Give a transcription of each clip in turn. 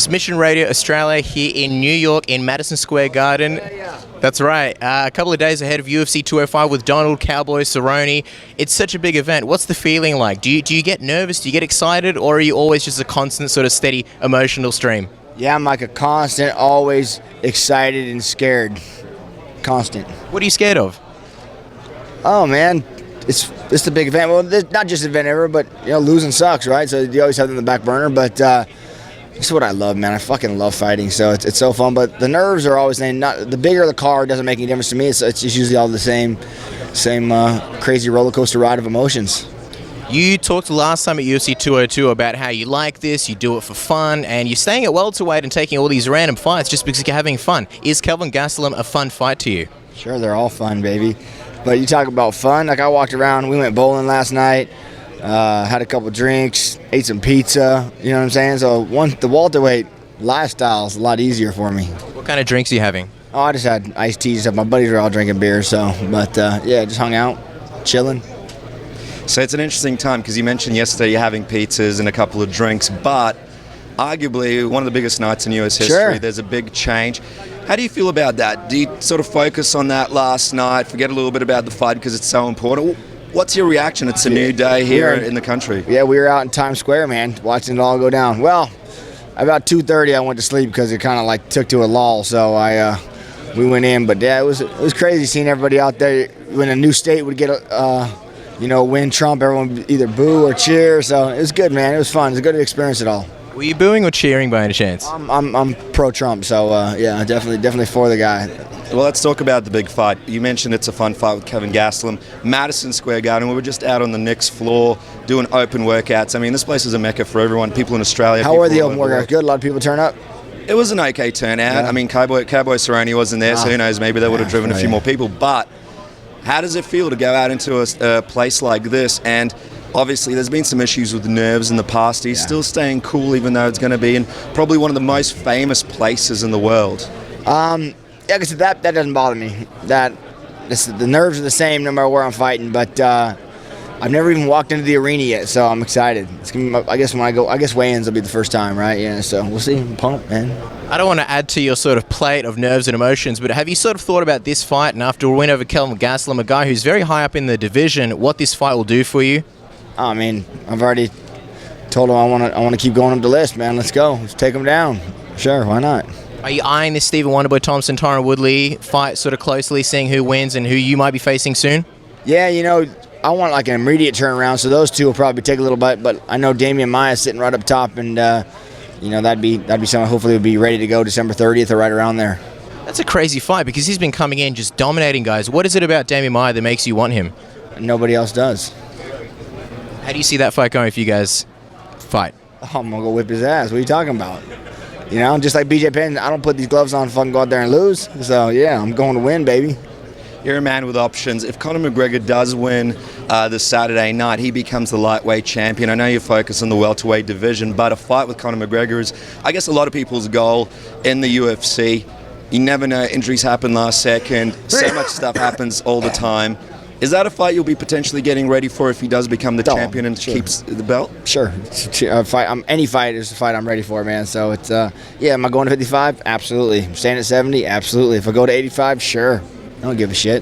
Submission Radio Australia here in New York in Madison Square Garden. That's right. A couple of days ahead of UFC 205 with Donald Cowboy Cerrone. It's such a big event. What's the feeling like? Do you get nervous? Do you get excited? Or are you always just a constant sort of steady emotional stream? Yeah, I'm like a constant, always excited and scared. Constant. What are you scared of? Oh, man. It's the big event. Well, not just an event ever, but, losing sucks, right? So you always have it in the back burner. But it's what I love, man. I fucking love fighting, so it's so fun. But the nerves are always not the bigger the car doesn't make any difference to me. It's just usually all the same crazy roller coaster ride of emotions. You talked last time at UFC 202 about how you like this, you do it for fun, and you're staying at welterweight and taking all these random fights just because you're having fun. Is Kelvin Gastelum a fun fight to you? Sure, they're all fun, baby. But you talk about fun, like I walked around, we went bowling last night, had a couple drinks, ate some pizza, you know what I'm saying? So the welterweight lifestyle is a lot easier for me. What kind of drinks are you having? Oh, I just had iced tea and stuff. My buddies are all drinking beer, just hung out, chilling. So it's an interesting time because you mentioned yesterday you're having pizzas and a couple of drinks, but arguably one of the biggest nights in US history. Sure. There's a big change. How do you feel about that? Do you sort of focus on that last night, forget a little bit about the fight because it's so important? What's your reaction? It's a new day here in the country. Yeah, we were out in Times Square, man, watching it all go down. Well, about 2:30 I went to sleep because it kind of like took to a lull, so we went in. But yeah, it was crazy seeing everybody out there. When a new state would get win Trump, everyone would either boo or cheer. So it was good, man. It was fun. It was a good experience at all. Were you booing or cheering by any chance? I'm pro-Trump, so yeah, definitely for the guy. Well, let's talk about the big fight. You mentioned it's a fun fight with Kelvin Gastelum. Madison Square Garden. We were just out on the Knicks floor doing open workouts. I mean, this place is a mecca for everyone. People in Australia. How were the open workouts? Good. A lot of people turn up. It was an okay turnout. Yeah. I mean, Cowboy Cerrone wasn't there, so who knows? Maybe they would have driven a few more people. But how does it feel to go out into a place like this? And obviously, there's been some issues with the nerves in the past. He's still staying cool, even though it's going to be in probably one of the most famous places in the world. Yeah, because that doesn't bother me. The nerves are the same no matter where I'm fighting. But I've never even walked into the arena yet, so I'm excited. It's gonna be, I guess weigh-ins will be the first time, right? Yeah, so we'll see. I'm pumped, man. I don't want to add to your sort of plate of nerves and emotions, but have you sort of thought about this fight and after a win over Kelvin Gastelum, a guy who's very high up in the division, what this fight will do for you? I mean, I've already told him I want to keep going up the list, man. Let's go. Let's take him down. Sure, why not? Are you eyeing this Stephen Wonderboy Thompson, Tyron Woodley fight sort of closely, seeing who wins and who you might be facing soon? Yeah, I want like an immediate turnaround, so those two will probably take a little bit, but I know Damian Maia's sitting right up top, and that'd be something hopefully will be ready to go December 30th or right around there. That's a crazy fight because he's been coming in just dominating guys. What is it about Damian Maia that makes you want him? Nobody else does. How do you see that fight going if you guys fight? Oh, I'm going to go whip his ass. What are you talking about? Just like BJ Penn, I don't put these gloves on and fucking go out there and lose. So, yeah, I'm going to win, baby. You're a man with options. If Conor McGregor does win this Saturday night, he becomes the lightweight champion. I know you focus on the welterweight division, but a fight with Conor McGregor is, I guess, a lot of people's goal in the UFC. You never know. Injuries happen last second. So much stuff happens all the time. Is that a fight you'll be potentially getting ready for if he does become the champion and keeps the belt? Sure. Any fight is a fight I'm ready for, man. So it's am I going to 55? Absolutely. I'm staying at 70? Absolutely. If I go to 85, sure. I don't give a shit.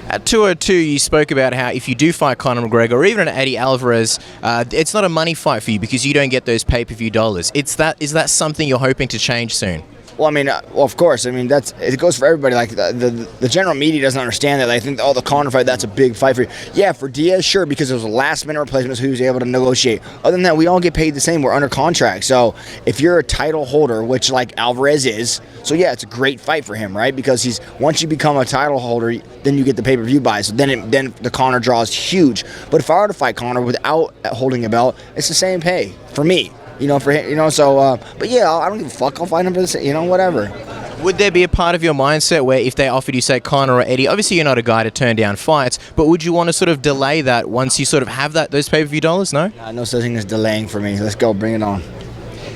At 202, you spoke about how if you do fight Conor McGregor or even an Eddie Alvarez, it's not a money fight for you because you don't get those pay-per-view dollars. Is that something you're hoping to change soon? Well, I mean, of course. I mean, it goes for everybody. Like the general media doesn't understand that. They think, the Conor fight, that's a big fight for you. Yeah, for Diaz, sure, because it was a last-minute replacement, so he was able to negotiate. Other than that, we all get paid the same. We're under contract. So if you're a title holder, which like Alvarez is, so yeah, it's a great fight for him, right? Because once you become a title holder, then you get the pay-per-view buy. So then the Conor draw is huge. But if I were to fight Conor without holding a belt, it's the same pay for me. For him, but yeah, I don't give a fuck. I'll fight him for the whatever. Would there be a part of your mindset where if they offered you, say, Conor or Eddie, obviously you're not a guy to turn down fights, but would you want to sort of delay that once you sort of have those pay-per-view dollars, no? No such thing as delaying for me. Let's go, bring it on.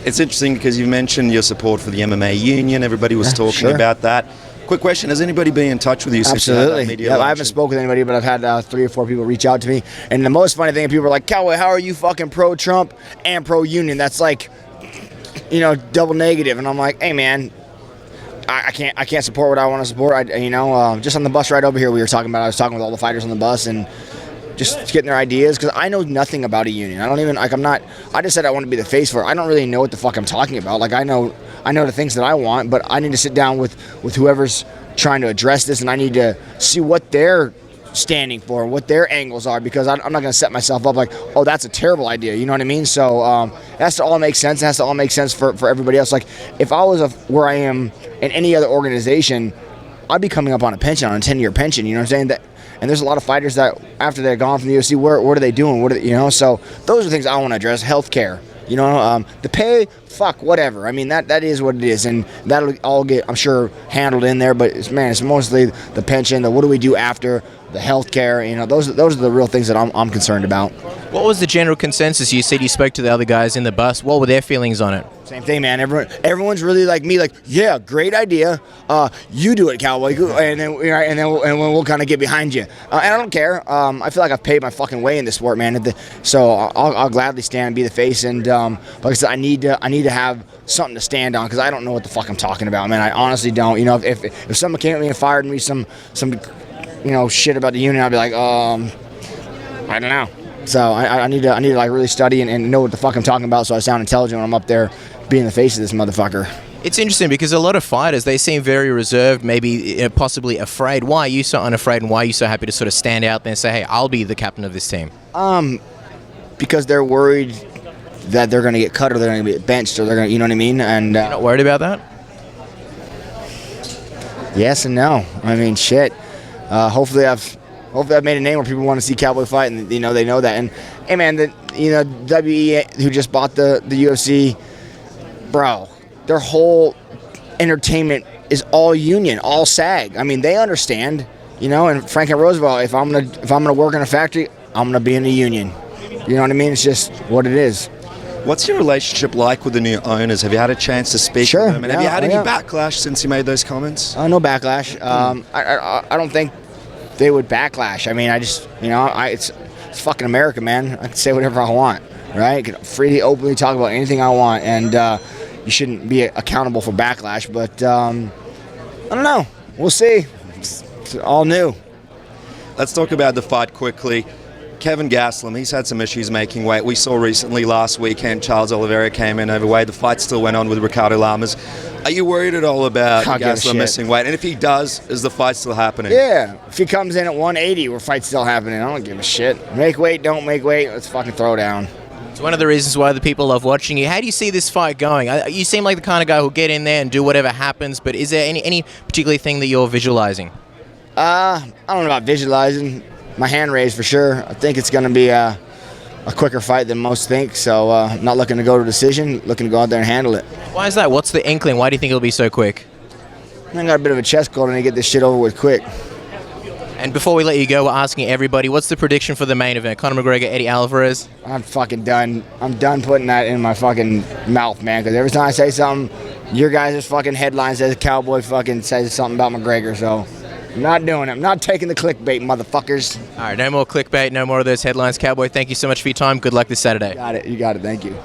It's interesting because you mentioned your support for the MMA union. Everybody was talking about that. Quick question, has anybody been in touch with you since you had that media luncheon? I haven't spoken with anybody, but I've had 3 or 4 people reach out to me. And the most funny thing, people are like, Cowboy, how are you fucking pro-Trump and pro-union? That's like double negative, and I'm like, hey man, I can't support what I want to support. Just on the bus ride over here, I was talking with all the fighters on the bus and just getting their ideas, because I know nothing about a union. I don't even I just said I want to be the face for it. I don't really know what the fuck I'm talking about. Like I know the things that I want, but I need to sit down with whoever's trying to address this, and I need to see what they're standing for, what their angles are, because I'm not going to set myself up like, oh, that's a terrible idea. You know what I mean? So it has to all make sense. It has to all make sense for everybody else. Like if I was where I am in any other organization, I'd be coming up on a pension, on a 10-year pension. You know what I'm saying? And there's a lot of fighters that after they're gone from the UFC, what are they doing? So those are things I want to address. Healthcare, the pay, fuck, whatever. I mean, that is what it is, and that'll all get, I'm sure, handled in there. But it's mostly the pension. What do we do after the healthcare? Those are the real things that I'm concerned about. What was the general consensus? You said you spoke to the other guys in the bus. What were their feelings on it? Same thing, man. Everyone's really like me. Like, yeah, great idea. You do it, Cowboy, and then we'll kind of get behind you. And I don't care. I feel like I've paid my fucking way in this sport, man. So I'll gladly stand and be the face. And like I said, I need to have something to stand on, because I don't know what the fuck I'm talking about, man. I honestly don't. If someone came at me and fired me some shit about the union, I'd be like, I don't know. So I need to like really study and know what the fuck I'm talking about, so I sound intelligent when I'm up there being the face of this motherfucker. It's interesting because a lot of fighters, they seem very reserved, maybe possibly afraid. Why are you so unafraid, and why are you so happy to sort of stand out there and say, hey, I'll be the captain of this team? Because they're worried that they're going to get cut, or they're going to get benched, or they're going to, you know what I mean? And you're not worried about that? Yes and no. I mean, shit. Hopefully I've made a name where people want to see Cowboy fight, and they know that. And hey man, WE who just bought the UFC, bro, their whole entertainment is all union, all SAG. I mean, they understand, and Franklin Roosevelt, if I'm gonna work in a factory, I'm gonna be in a union. You know what I mean? It's just what it is. What's your relationship like with the new owners? Have you had a chance to speak Sure, with them? And have you had any yeah. backlash since you made those comments? No backlash. I don't think they would backlash. I mean, I just, it's fucking America, man. I can say whatever I want, right? I can freely, openly talk about anything I want, and you shouldn't be accountable for backlash. But I don't know. We'll see. It's all new. Let's talk about the fight quickly. Kelvin Gastelum, he's had some issues making weight. We saw recently last weekend Charles Oliveira came in overweight. The fight still went on with Ricardo Lamas. Are you worried at all about Gastelum missing weight? And if he does, is the fight still happening? Yeah. If he comes in at 180, the fight's still happening. I don't give a shit. Make weight, don't make weight. Let's fucking throw down. It's one of the reasons why the people love watching you. How do you see this fight going? You seem like the kind of guy who'll get in there and do whatever happens, but is there any particular thing that you're visualizing? I don't know about visualizing. My hand raised for sure. I think it's going to be a quicker fight than most think, so not looking to go to a decision, looking to go out there and handle it. Why is that? What's the inkling? Why do you think it'll be so quick? I got a bit of a chest cold and I get this shit over with quick. And before we let you go, we're asking everybody, what's the prediction for the main event? Conor McGregor, Eddie Alvarez? I'm fucking done. I'm done putting that in my fucking mouth, man, because every time I say something, your guys' fucking headline says Cowboy fucking says something about McGregor, so I'm not doing it. I'm not taking the clickbait, motherfuckers. All right, no more clickbait, no more of those headlines. Cowboy, thank you so much for your time. Good luck this Saturday. You got it. Thank you.